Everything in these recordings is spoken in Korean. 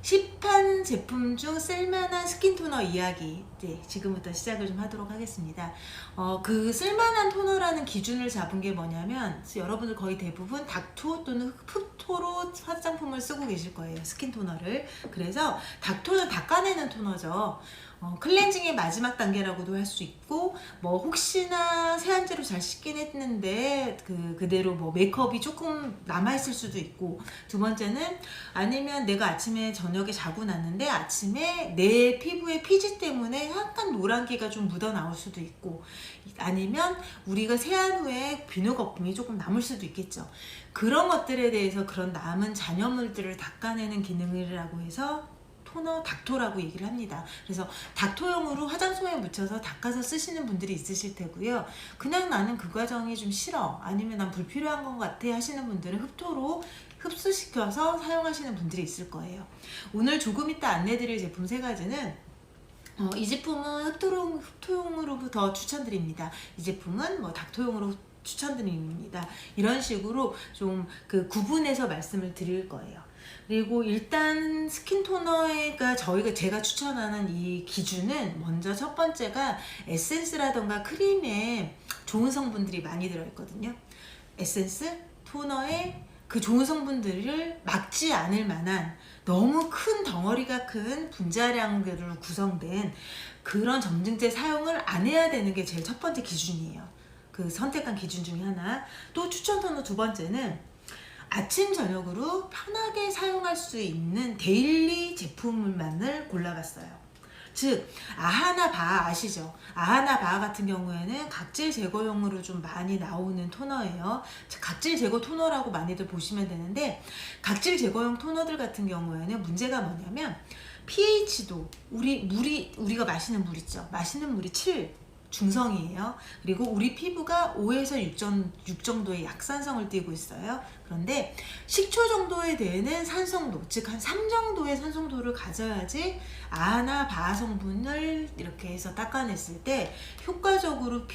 시판 제품 중 쓸만한 스킨 토너 이야기, 지금부터 시작을 좀 하도록 하겠습니다. 그 쓸만한 토너라는 기준을 잡은 게 뭐냐면, 여러분들 거의 대부분 닥토 또는 흡토로 화장품을 쓰고 계실 거예요. 스킨 토너를. 그래서 닥토는 닦아내는 토너죠. 클렌징의 마지막 단계라고도 할 수 있고, 뭐 혹시나 세안제로 잘 씻긴 했는데 그대로 뭐 메이크업이 조금 남아있을 수도 있고, 두 번째는 아니면 내가 아침에 저녁에 자고 났는데 아침에 내 피부의 피지 때문에 약간 노란기가 좀 묻어 나올 수도 있고, 아니면 우리가 세안 후에 비누 거품이 조금 남을 수도 있겠죠. 그런 것들에 대해서 그런 남은 잔여물들을 닦아내는 기능이라고 해서 토너 닥토라고 얘기를 합니다. 그래서 닥토용으로 화장솜에 묻혀서 닦아서 쓰시는 분들이 있으실 테고요. 그냥 나는 그 과정이 좀 싫어, 아니면 난 불필요한 것 같아 하시는 분들은 흡토로 흡수시켜서 사용하시는 분들이 있을 거예요. 오늘 조금 이따 안내드릴 제품 세 가지는 이 제품은 흡토용으로 추천드립니다. 이 제품은 뭐 닥토용으로 추천드립니다. 이런 식으로 좀 그 구분해서 말씀을 드릴 거예요. 그리고 일단 스킨 토너가 제가 추천하는 이 기준은, 먼저 첫 번째가 에센스라던가 크림에 좋은 성분들이 많이 들어있거든요. 에센스, 토너에 그 좋은 성분들을 막지 않을 만한 너무 큰 덩어리가 큰 분자량으로 구성된 그런 점증제 사용을 안 해야 되는 게 제일 첫 번째 기준이에요. 그 선택한 기준 중에 하나. 또 추천 토너 두 번째는 아침 저녁으로 편하게 사용할 수 있는 데일리 제품만을 골라봤어요. 즉 아하나 바아 아시죠? 아하나 바아 같은 경우에는 각질 제거용으로 좀 많이 나오는 토너예요. 각질 제거 토너라고 많이들 보시면 되는데, 각질 제거용 토너들 같은 경우에는 문제가 뭐냐면 pH도 우리가 마시는 물 있죠? 마시는 물이 7 중성이에요. 그리고 우리 피부가 5에서 6 정도의 약산성을 띠고 있어요. 그런데 식초 정도에 대해는 산성도, 즉 한 3 정도의 산성도를 가져야지 아나 바아 성분을 이렇게 해서 닦아냈을 때 효과적으로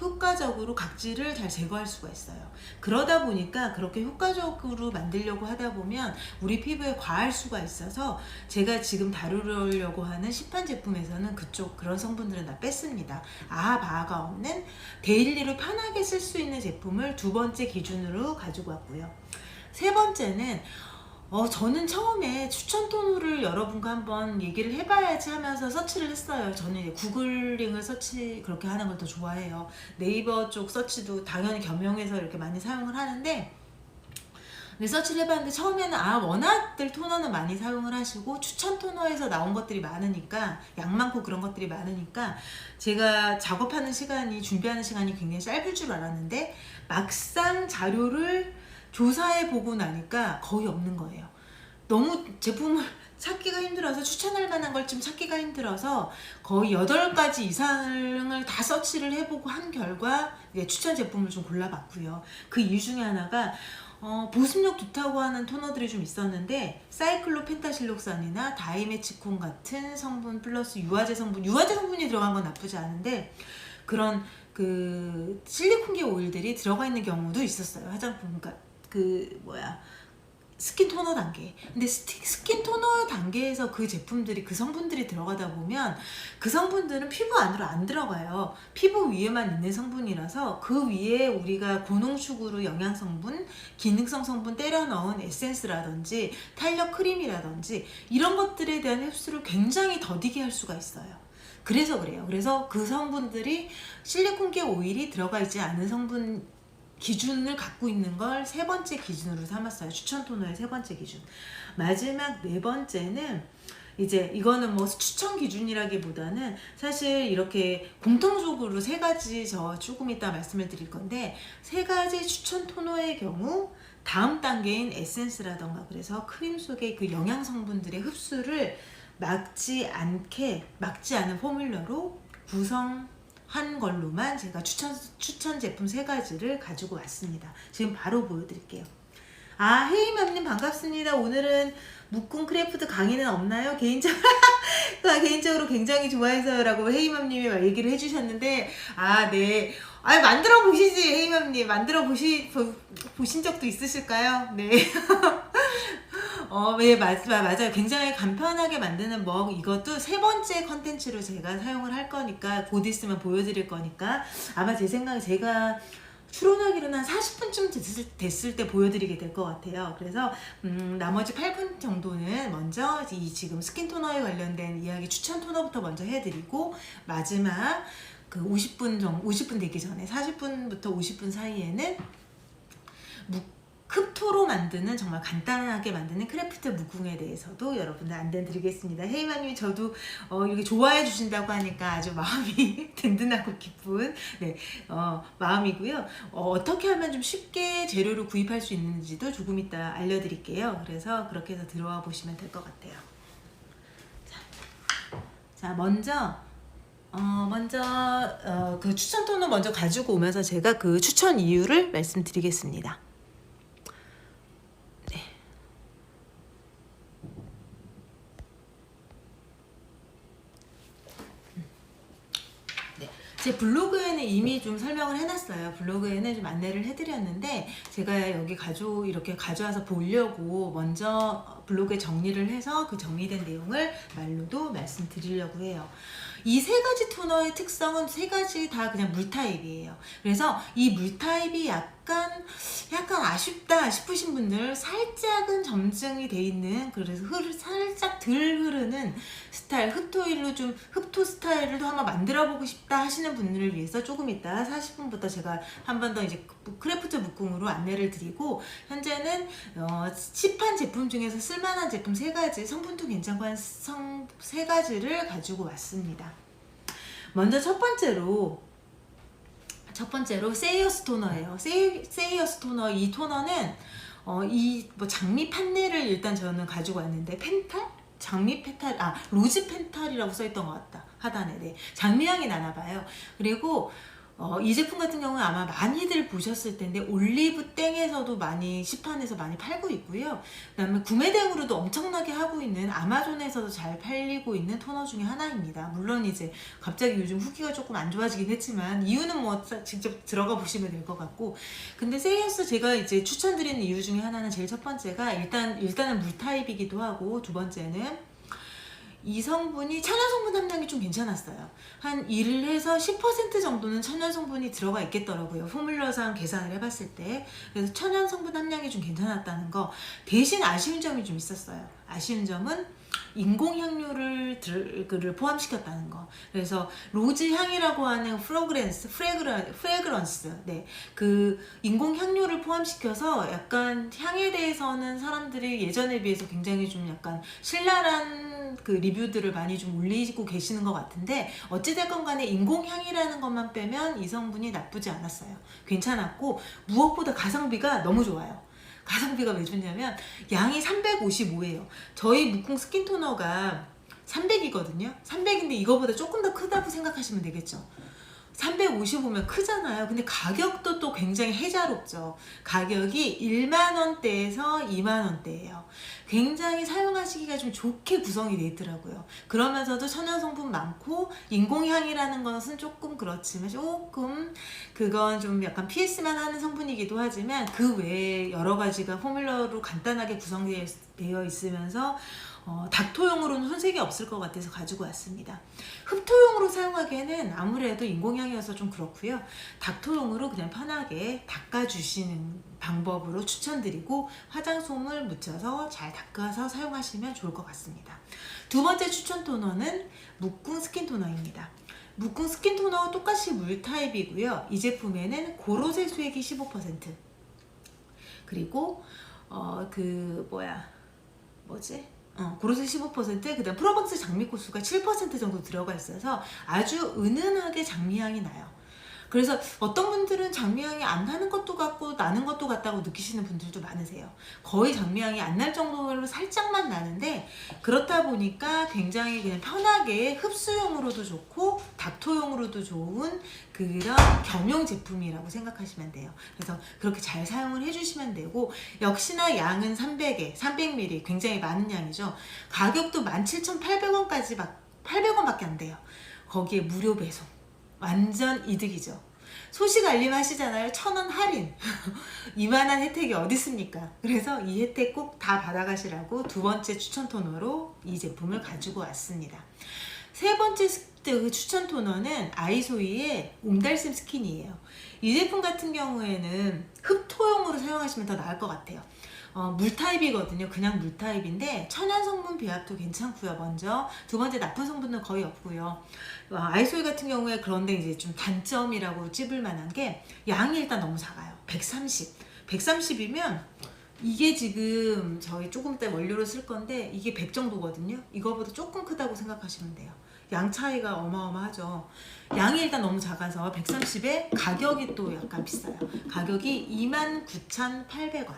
효과적으로 각질을 잘 제거할 수가 있어요. 그러다 보니까 그렇게 효과적으로 만들려고 하다 보면 우리 피부에 과할 수가 있어서, 제가 지금 다루려고 하는 시판 제품에서는 그런 성분들은 다 뺐습니다. 아하 바아가 없는 데일리로 편하게 쓸 수 있는 제품을 두 번째 기준으로 가지고 왔고요. 세 번째는 저는 처음에 추천 토너를 여러분과 한번 얘기를 해봐야지 하면서 서치를 했어요. 저는 구글링을 그렇게 하는 걸 더 좋아해요. 네이버 쪽 서치도 당연히 겸용해서 이렇게 많이 사용을 하는데, 서치를 해봤는데 처음에는 워낙들 토너는 많이 사용을 하시고 추천 토너에서 나온 것들이 많으니까, 양 많고 그런 것들이 많으니까 제가 작업하는 시간이, 준비하는 시간이 굉장히 짧을 줄 알았는데, 막상 자료를 조사해 보고 나니까 거의 없는 거예요. 너무 제품을 찾기가 힘들어서, 추천할 만한 걸 좀 찾기가 힘들어서 거의 8가지 이상을 다 서치를 해보고 한 결과 추천 제품을 좀 골라봤고요. 그 이유 중에 하나가 보습력 좋다고 하는 토너들이 좀 있었는데, 사이클로펜타실록산이나 다이메치콘 같은 성분 플러스 유화제 성분이 들어간 건 나쁘지 않은데, 그런 그 실리콘계 오일들이 들어가 있는 경우도 있었어요. 화장품, 스킨 토너 단계. 근데 스킨 토너 단계에서 그 제품들이, 그 성분들이 들어가다 보면 그 성분들은 피부 안으로 안 들어가요. 피부 위에만 있는 성분이라서 그 위에 우리가 고농축으로 영양성분, 기능성 성분 때려 넣은 에센스라든지 탄력 크림이라든지 이런 것들에 대한 흡수를 굉장히 더디게 할 수가 있어요. 그래서 그래요. 그래서 그 성분들이 실리콘계 오일이 들어가 있지 않은 성분 기준을 갖고 있는 걸 세 번째 기준으로 삼았어요. 추천 토너의 세 번째 기준. 마지막 네 번째는, 이제 이거는 뭐 추천 기준이라기보다는 사실 이렇게 공통적으로 세 가지, 저 조금 이따 말씀을 드릴 건데, 세 가지 추천 토너의 경우 다음 단계인 에센스라던가, 그래서 크림 속의 그 영양 성분들의 흡수를 막지 않은 포뮬러로 구성한 걸로만 제가 추천 제품 세 가지를 가지고 왔습니다. 지금 바로 보여드릴게요. 헤이맘님 반갑습니다. 오늘은 묵군 크래프트 강의는 없나요? 개인적으로 굉장히 좋아해서라고 헤이맘님이 얘기를 해주셨는데, 네. 만들어 보시지, 헤이맘님. 만들어 보신 적도 있으실까요? 네. 예, 맞아요. 굉장히 간편하게 만드는 먹, 이것도 세 번째 컨텐츠로 제가 사용을 할 거니까, 곧 있으면 보여드릴 거니까, 아마 제 생각에 제가 출원하기로는 한 40분쯤 됐을 때 보여드리게 될 것 같아요. 그래서 나머지 8분 정도는 먼저 이 지금 스킨 토너에 관련된 이야기 추천 토너부터 먼저 해드리고, 마지막 그 50분 되기 전에 40분부터 50분 사이에는 흡토로 만드는, 정말 간단하게 만드는 크래프트 무궁에 대해서도 여러분들 안내 드리겠습니다. 헤이마님이 저도 이렇게 좋아해 주신다고 하니까 아주 마음이 든든하고 기쁜, 네, 마음이고요. 어떻게 하면 좀 쉽게 재료를 구입할 수 있는지도 조금 이따 알려드릴게요. 그래서 그렇게 해서 들어와 보시면 될 것 같아요. 자, 먼저 그 추천 토너 먼저 가지고 오면서 제가 그 추천 이유를 말씀드리겠습니다. 제 블로그에는 이미 좀 설명을 해놨어요. 블로그에는 좀 안내를 해드렸는데, 제가 여기 이렇게 가져와서 보려고 먼저 블로그에 정리를 해서 그 정리된 내용을 말로도 말씀드리려고 해요. 이 세 가지 토너의 특성은 세 가지 다 그냥 물 타입이에요. 그래서 이 물 타입이 약간 아쉽다 싶으신 분들, 살짝은 점증이 돼 있는, 그래서 살짝 덜 흐르는 스타일, 흡토 스타일을 한번 만들어 보고 싶다 하시는 분들을 위해서 조금 이따 40분부터 제가 한 번 더 이제 크래프트 묶음으로 안내를 드리고, 현재는 시판 제품 중에서 쓸만한 제품 세 가지, 성분도 괜찮고 한 세 가지를 가지고 왔습니다. 먼저 첫 번째로 세이어스 토너예요. 세이어스 토너, 이 토너는 장미 판넬을 일단 저는 가지고 왔는데, 로즈 펜탈이라고 써있던 것 같다, 하단에. 네, 장미향이 나나봐요. 그리고 이 제품 같은 경우는 아마 많이들 보셨을 텐데, 올리브 땡에서도 시판에서 많이 팔고 있고요. 그 다음에 구매 대행으로도 엄청나게 하고 있는, 아마존에서도 잘 팔리고 있는 토너 중에 하나입니다. 물론 이제 갑자기 요즘 후기가 조금 안 좋아지긴 했지만, 이유는 직접 들어가 보시면 될 것 같고, 근데 세이어스 제가 이제 추천드리는 이유 중에 하나는, 제일 첫 번째가 일단은 물 타입이기도 하고, 두 번째는 이 성분이 천연 성분 함량이 좀 괜찮았어요. 한 1에서 10% 정도는 천연 성분이 들어가 있겠더라고요. 포뮬러상 계산을 해봤을 때. 그래서 천연 성분 함량이 좀 괜찮았다는 거. 대신 아쉬운 점이 좀 있었어요. 아쉬운 점은 인공 향료를 포함시켰다는 거. 그래서 로즈 향이라고 하는 프레그런스, 네, 그 인공 향료를 포함시켜서 약간 향에 대해서는 사람들이 예전에 비해서 굉장히 좀 약간 신랄한 그 리뷰들을 많이 좀 올리고 계시는 것 같은데, 어찌됐건 간에 인공향이라는 것만 빼면 이 성분이 나쁘지 않았어요. 괜찮았고, 무엇보다 가성비가 너무 좋아요. 가성비가 왜 좋냐면, 양이 355예요. 저희 무콩 스킨 토너가 300이거든요. 300인데 이거보다 조금 더 크다고 생각하시면 되겠죠. 355면 크잖아요. 근데 가격도 또 굉장히 해자롭죠. 가격이 1만원대에서 2만원대예요. 굉장히 사용하시기가 좀 좋게 구성이 되어 있더라고요. 그러면서도 천연 성분 많고, 인공향이라는 것은 조금 그렇지만, 그건 좀 약간 PS만 하는 성분이기도 하지만, 그 외에 여러 가지가 포뮬러로 간단하게 구성되어 있으면서 닥터용으로는 손색이 없을 것 같아서 가지고 왔습니다. 흡토용으로 사용하기에는 아무래도 인공향이어서 좀 그렇고요. 닥터용으로 그냥 편하게 닦아주시는 방법으로 추천드리고, 화장솜을 묻혀서 잘 닦아서 사용하시면 좋을 것 같습니다. 두 번째 추천 토너는 무궁 스킨 토너입니다. 무궁 스킨 토너와 똑같이 물 타입이고요. 이 제품에는 고로쇠 수액이 15%, 그리고 고로쇠 15%, 그 다음 프로방스 장미꽃수가 7% 정도 들어가 있어서 아주 은은하게 장미향이 나요. 그래서 어떤 분들은 장미향이 안 나는 것도 같고 나는 것도 같다고 느끼시는 분들도 많으세요. 거의 장미향이 안 날 정도로 살짝만 나는데, 그렇다 보니까 굉장히 그냥 편하게 흡수용으로도 좋고 닥터용으로도 좋은 그런 겸용 제품이라고 생각하시면 돼요. 그래서 그렇게 잘 사용을 해주시면 되고, 역시나 양은 300ml, 굉장히 많은 양이죠. 가격도 17,800원까지 800원밖에 안 돼요. 거기에 무료 배송, 완전 이득이죠. 소식 알림 하시잖아요. 1,000원 할인. 이만한 혜택이 어디 있습니까? 그래서 이 혜택 꼭 다 받아가시라고 두 번째 추천 토너로 이 제품을 가지고 왔습니다. 세 번째 추천 토너는 아이소이의 옴달샘 스킨이에요. 이 제품 같은 경우에는 흡토용으로 사용하시면 더 나을 것 같아요. 물타입이거든요. 그냥 물타입인데 천연 성분 배합도 괜찮고요. 먼저 두 번째 나쁜 성분은 거의 없고요. 아이소이 같은 경우에 그런데 이제 좀 단점이라고 찝을 만한 게 양이 일단 너무 작아요. 130이면 이게 지금 저희 조금 때 원료로 쓸 건데 이게 100 정도거든요. 이거보다 조금 크다고 생각하시면 돼요. 양 차이가 어마어마하죠. 양이 일단 너무 작아서 130에 가격이 또 약간 비싸요. 가격이 29,800원.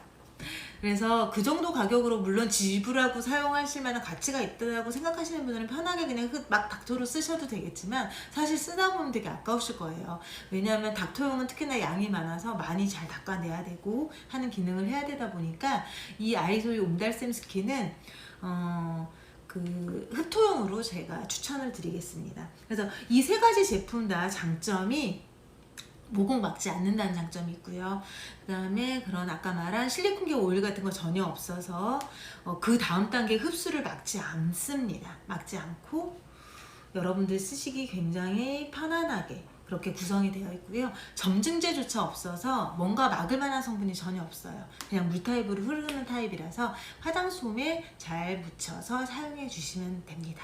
그래서 그 정도 가격으로 물론 지불하고 사용하실 만한 가치가 있다고 생각하시는 분들은 편하게 그냥 막 닥터로 쓰셔도 되겠지만 사실 쓰다 보면 되게 아까우실 거예요. 왜냐하면 닥터용은 특히나 양이 많아서 많이 잘 닦아내야 되고 하는 기능을 해야 되다 보니까 이 아이소이 옴달샘 스킨은 그 흡토용으로 제가 추천을 드리겠습니다. 그래서 이 세 가지 제품 다 장점이 모공 막지 않는다는 장점이 있고요. 그 다음에 그런 아까 말한 실리콘계 오일 같은 거 전혀 없어서 그 다음 단계 흡수를 막지 않습니다. 막지 않고 여러분들 쓰시기 굉장히 편안하게 그렇게 구성이 되어 있고요. 점증제조차 없어서 뭔가 막을 만한 성분이 전혀 없어요. 그냥 물타입으로 흐르는 타입이라서 화장솜에 잘 묻혀서 사용해 주시면 됩니다.